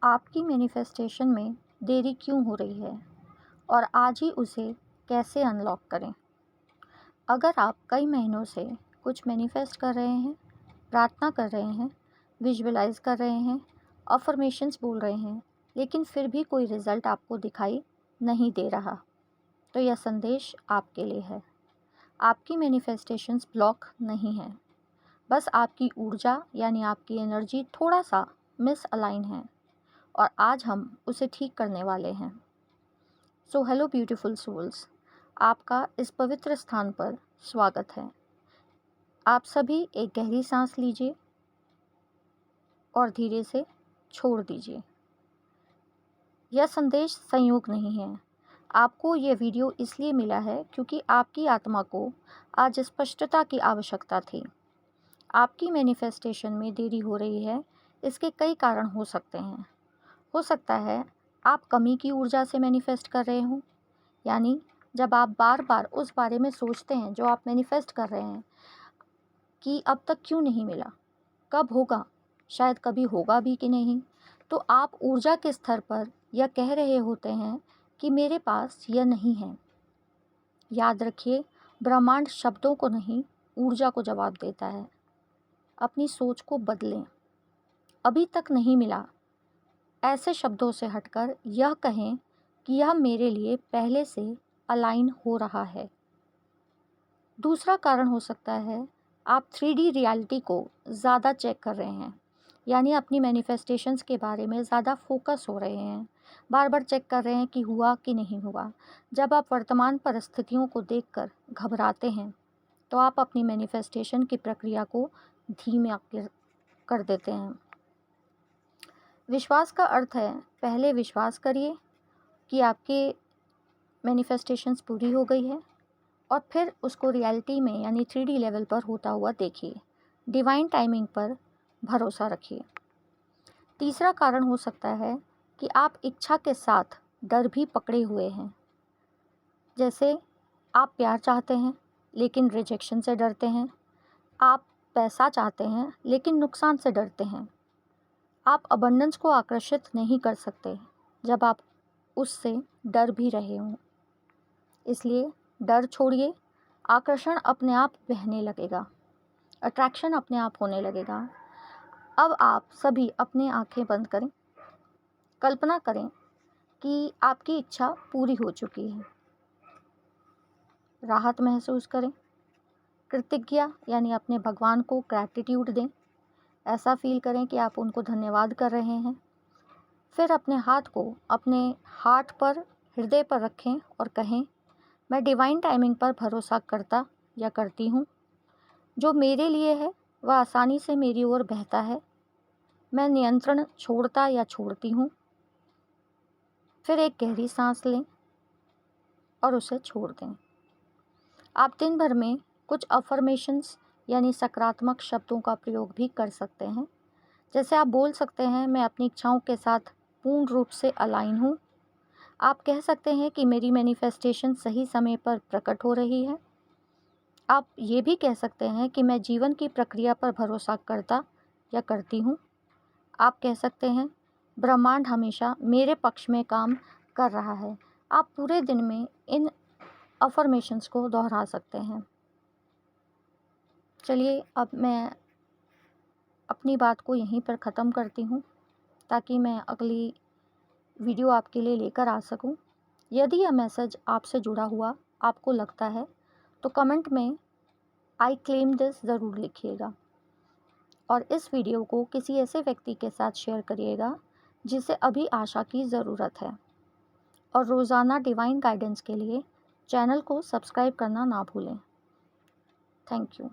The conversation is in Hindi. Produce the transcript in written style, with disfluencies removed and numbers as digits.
आपकी मैनिफेस्टेशन में देरी क्यों हो रही है और आज ही उसे कैसे अनलॉक करें। अगर आप कई महीनों से कुछ मैनिफेस्ट कर रहे हैं, प्रार्थना कर रहे हैं, विजुअलाइज कर रहे हैं, अफर्मेशंस बोल रहे हैं, लेकिन फिर भी कोई रिज़ल्ट आपको दिखाई नहीं दे रहा, तो यह संदेश आपके लिए है। आपकी मैनिफेस्टेशंस ब्लॉक नहीं है, बस आपकी ऊर्जा यानी आपकी एनर्जी थोड़ा सा मिस अलाइन है और आज हम उसे ठीक करने वाले हैं। सो हेलो ब्यूटीफुल सोल्स, आपका इस पवित्र स्थान पर स्वागत है। आप सभी एक गहरी सांस लीजिए और धीरे से छोड़ दीजिए। यह संदेश संयोग नहीं है। आपको यह वीडियो इसलिए मिला है क्योंकि आपकी आत्मा को आज स्पष्टता की आवश्यकता थी। आपकी मैनिफेस्टेशन में देरी हो रही है, इसके कई कारण हो सकते हैं। हो सकता है आप कमी की ऊर्जा से मैनिफेस्ट कर रहे हो, यानी जब आप बार बार उस बारे में सोचते हैं जो आप मैनिफेस्ट कर रहे हैं कि अब तक क्यों नहीं मिला, कब होगा, शायद कभी होगा भी कि नहीं, तो आप ऊर्जा के स्तर पर यह कह रहे होते हैं कि मेरे पास यह नहीं है। याद रखिए, ब्रह्मांड शब्दों को नहीं, ऊर्जा को जवाब देता है। अपनी सोच को बदलें। अभी तक नहीं मिला, ऐसे शब्दों से हटकर यह कहें कि यह मेरे लिए पहले से अलाइन हो रहा है। दूसरा कारण हो सकता है आप 3D रियलिटी को ज़्यादा चेक कर रहे हैं, यानी अपनी मैनिफेस्टेशंस के बारे में ज़्यादा फोकस हो रहे हैं। बार बार चेक कर रहे हैं कि हुआ कि नहीं हुआ। जब आप वर्तमान परिस्थितियों को देखकर घबराते हैं तो आप अपनी मैनिफेस्टेशन की प्रक्रिया को धीमा कर देते हैं। विश्वास का अर्थ है पहले विश्वास करिए कि आपके मैनिफेस्टेशंस पूरी हो गई है और फिर उसको रियलिटी में यानी 3D लेवल पर होता हुआ देखिए। डिवाइन टाइमिंग पर भरोसा रखिए। तीसरा कारण हो सकता है कि आप इच्छा के साथ डर भी पकड़े हुए हैं। जैसे आप प्यार चाहते हैं लेकिन रिजेक्शन से डरते हैं। आप पैसा चाहते हैं लेकिन नुकसान से डरते हैं। आप अबंडेंस को आकर्षित नहीं कर सकते जब आप उससे डर भी रहे हों। इसलिए डर छोड़िए, आकर्षण अपने आप बहने लगेगा, अट्रैक्शन अपने आप होने लगेगा। अब आप सभी अपनी आंखें बंद करें। कल्पना करें कि आपकी इच्छा पूरी हो चुकी है। राहत महसूस करें। कृतज्ञता यानी अपने भगवान को ग्रैटिट्यूड दें। ऐसा फील करें कि आप उनको धन्यवाद कर रहे हैं। फिर अपने हाथ को अपने हार्ट पर, हृदय पर रखें और कहें, मैं डिवाइन टाइमिंग पर भरोसा करता या करती हूँ। जो मेरे लिए है वह आसानी से मेरी ओर बहता है। मैं नियंत्रण छोड़ता या छोड़ती हूँ। फिर एक गहरी सांस लें और उसे छोड़ दें। आप दिन भर में कुछ अफर्मेशंस यानी सकारात्मक शब्दों का प्रयोग भी कर सकते हैं। जैसे आप बोल सकते हैं, मैं अपनी इच्छाओं के साथ पूर्ण रूप से अलाइन हूँ। आप कह सकते हैं कि मेरी मैनिफेस्टेशन सही समय पर प्रकट हो रही है। आप ये भी कह सकते हैं कि मैं जीवन की प्रक्रिया पर भरोसा करता या करती हूँ। आप कह सकते हैं, ब्रह्मांड हमेशा मेरे पक्ष में काम कर रहा है। आप पूरे दिन में इन अफर्मेशंस को दोहरा सकते हैं। चलिए, अब मैं अपनी बात को यहीं पर ख़त्म करती हूँ ताकि मैं अगली वीडियो आपके लिए लेकर आ सकूं। यदि यह मैसेज आपसे जुड़ा हुआ आपको लगता है तो कमेंट में आई क्लेम दिस ज़रूर लिखिएगा और इस वीडियो को किसी ऐसे व्यक्ति के साथ शेयर करिएगा जिसे अभी आशा की ज़रूरत है। और रोज़ाना डिवाइन गाइडेंस के लिए चैनल को सब्सक्राइब करना ना भूलें। Thank you.